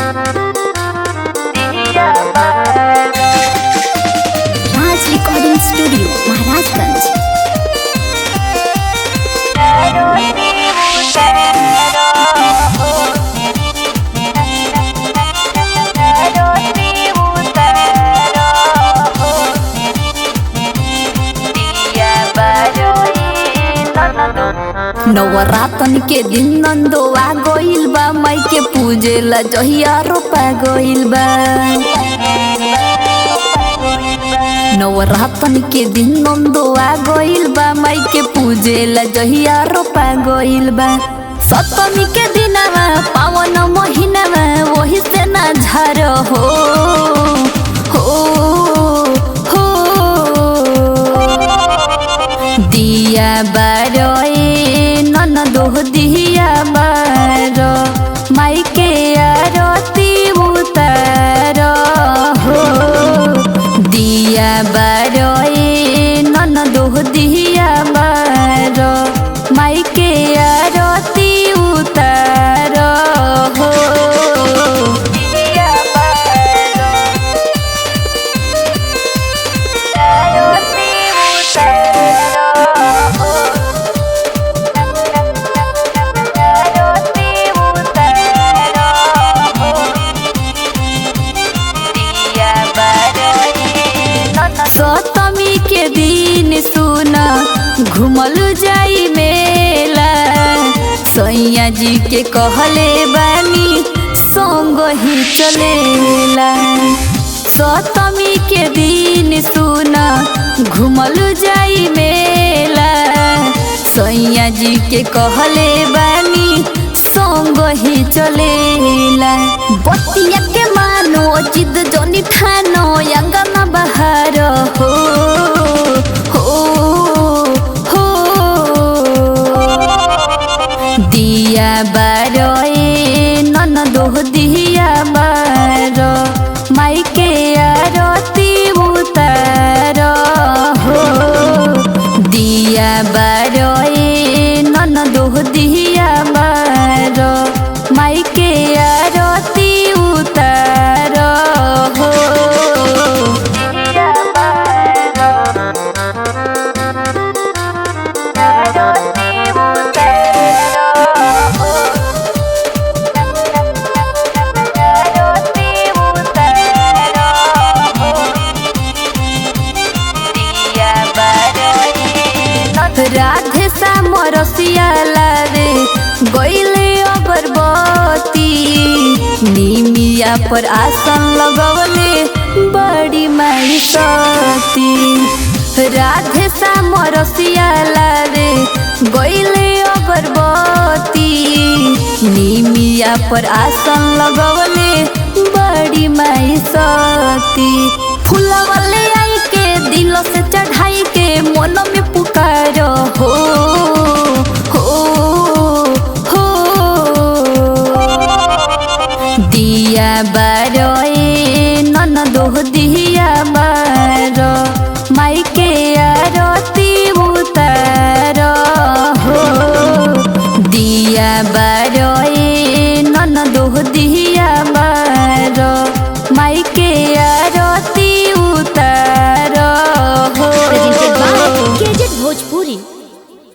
राज recording studio Maharajganj. नवरातन के दिन नंदो आ गइल बा, माई के पूजेला जहिया रोपा गइल बा। नवरातन के दिन नंदो आ गइल बा, माई के पूजेला जहिया रोपा गइल बा। सप्तमी के दिनवा पावन महीनावा वही से ना झार हो दिया बारो ननदो दिया बारो, माई के आरती उतार हो। दिया बारो ननदो दिया बारो, माई के आरती उतार हो। सप्तमी के दिन सुना घुमल जाई मेला, सैया जी के कहले बानी संग ही चलेला। सप्तमी के दिन सुना घुमल जाई मेला, सैया जी के कहले बानी संग ही चलेला। बतिया के मानो जिद जनी ठानो अंगना बहार हो दिया बारो ननदो दिया बारो, माई के आरती उतार हो। दिया बारो ननदो दिया बारो, माई के आरती उतार हो। राधे श्याम रसिया लावे गइले अगरबत्ती, निमिया पर आसन लगवले बड़ी माई सती। राधे श्याम रसिया लावे गइले अगरबत्ती, निमिया पर आसन लगवले बड़ी माई सती। फूलवले आई के दिल से चढ़ाई के मन में पुकार हो दिया बारो ननदो दिया बारो, माई के आरती उतार हो। दिया बारो ननदो दिया बारो, माई के आरती उतार हो। केजेड भोजपुरी।